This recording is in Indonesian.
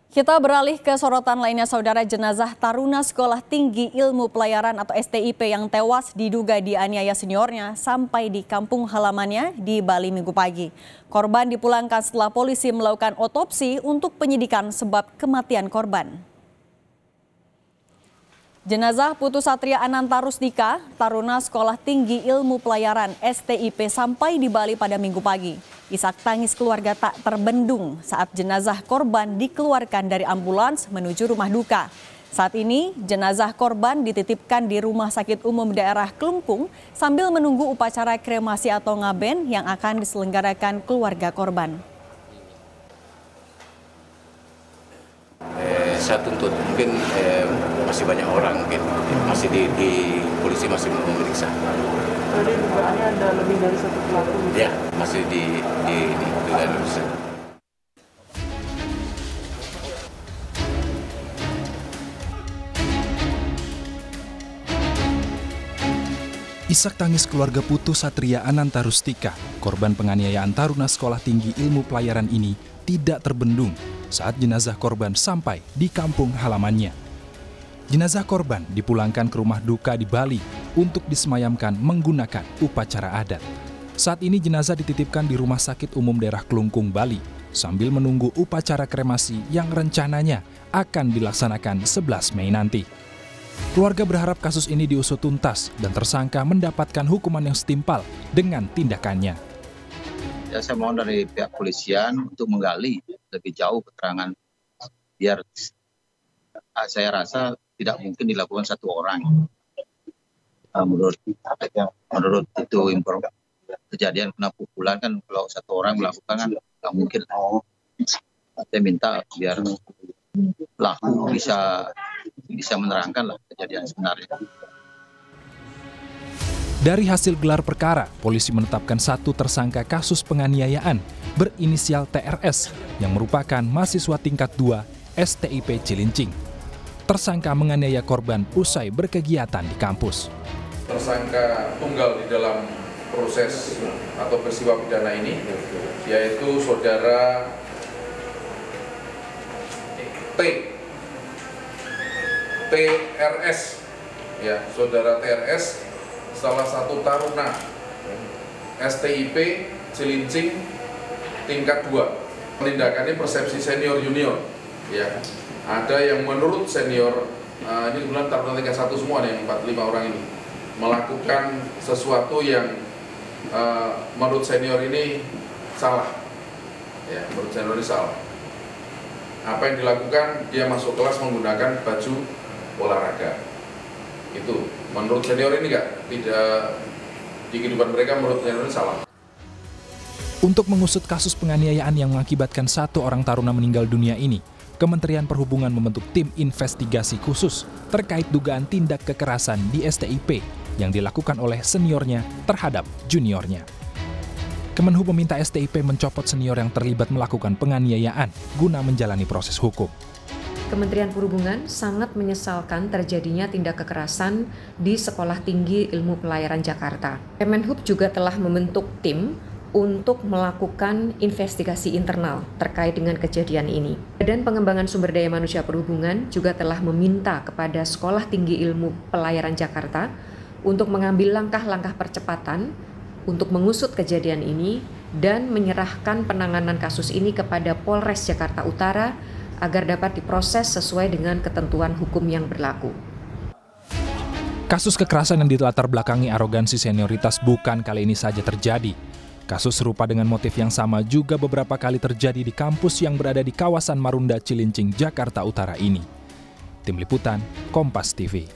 Kita beralih ke sorotan lainnya, saudara. Jenazah taruna Sekolah Tinggi Ilmu Pelayaran atau STIP yang tewas diduga dianiaya seniornya sampai di kampung halamannya di Bali Minggu pagi. Korban dipulangkan setelah polisi melakukan otopsi untuk penyidikan sebab kematian korban. Jenazah Putu Satria Ananta Rusdika, taruna Sekolah Tinggi Ilmu Pelayaran STIP sampai di Bali pada Minggu pagi. Isak tangis keluarga tak terbendung saat jenazah korban dikeluarkan dari ambulans menuju rumah duka. Saat ini jenazah korban dititipkan di Rumah Sakit Umum Daerah Klungkung sambil menunggu upacara kremasi atau ngaben yang akan diselenggarakan keluarga korban. Saya tuntut mungkin masih banyak orang, mungkin masih di polisi masih memeriksa. Tadi dugaannya ada lebih dari satu pelaku. Ya, masih di Indonesia. Isak tangis keluarga Putu Satria Ananta Rusdika, korban penganiayaan taruna Sekolah Tinggi Ilmu Pelayaran ini tidak terbendung saat jenazah korban sampai di kampung halamannya. Jenazah korban dipulangkan ke rumah duka di Bali untuk disemayamkan menggunakan upacara adat. Saat ini jenazah dititipkan di Rumah Sakit Umum Daerah Klungkung, Bali, sambil menunggu upacara kremasi yang rencananya akan dilaksanakan 11 Mei nanti. Keluarga berharap kasus ini diusut tuntas dan tersangka mendapatkan hukuman yang setimpal dengan tindakannya. Ya, saya mohon dari pihak polisian untuk menggali lebih jauh keterangan, biar saya rasa tidak mungkin dilakukan satu orang. Menurut itu kejadian kena pukulan kan, kalau satu orang melakukan kan nggak mungkin. Saya minta biar pelaku bisa menerangkan lah kejadian sebenarnya. Dari hasil gelar perkara, polisi menetapkan satu tersangka kasus penganiayaan berinisial TRS yang merupakan mahasiswa tingkat 2 STIP Cilincing. Tersangka menganiaya korban usai berkegiatan di kampus. Tersangka tunggal di dalam proses atau peristiwa pidana ini yaitu saudara TRS, ya, saudara TRS, salah satu taruna STIP Cilincing tingkat 2. Penindakannya persepsi senior junior, ya. Ada yang menurut senior, ini kebetulan taruna tingkat 1 semua nih, 45 orang ini, melakukan sesuatu yang menurut senior ini salah, ya, menurut senior ini salah. Apa yang dilakukan? Dia masuk kelas menggunakan baju olahraga. Itu menurut senior ini tidak di kehidupan mereka, menurut senior ini salah. Untuk mengusut kasus penganiayaan yang mengakibatkan satu orang taruna meninggal dunia ini, Kementerian Perhubungan membentuk tim investigasi khusus terkait dugaan tindak kekerasan di STIP yang dilakukan oleh seniornya terhadap juniornya. Kemenhub meminta STIP mencopot senior yang terlibat melakukan penganiayaan guna menjalani proses hukum. Kementerian Perhubungan sangat menyesalkan terjadinya tindak kekerasan di Sekolah Tinggi Ilmu Pelayaran Jakarta. Kemenhub juga telah membentuk tim untuk melakukan investigasi internal terkait dengan kejadian ini. Badan Pengembangan Sumber Daya Manusia Perhubungan juga telah meminta kepada Sekolah Tinggi Ilmu Pelayaran Jakarta untuk mengambil langkah-langkah percepatan untuk mengusut kejadian ini dan menyerahkan penanganan kasus ini kepada Polres Jakarta Utara agar dapat diproses sesuai dengan ketentuan hukum yang berlaku. Kasus kekerasan yang dilatar belakangi arogansi senioritas bukan kali ini saja terjadi. Kasus serupa dengan motif yang sama juga beberapa kali terjadi di kampus yang berada di kawasan Marunda Cilincing, Jakarta Utara ini. Tim Liputan, Kompas TV.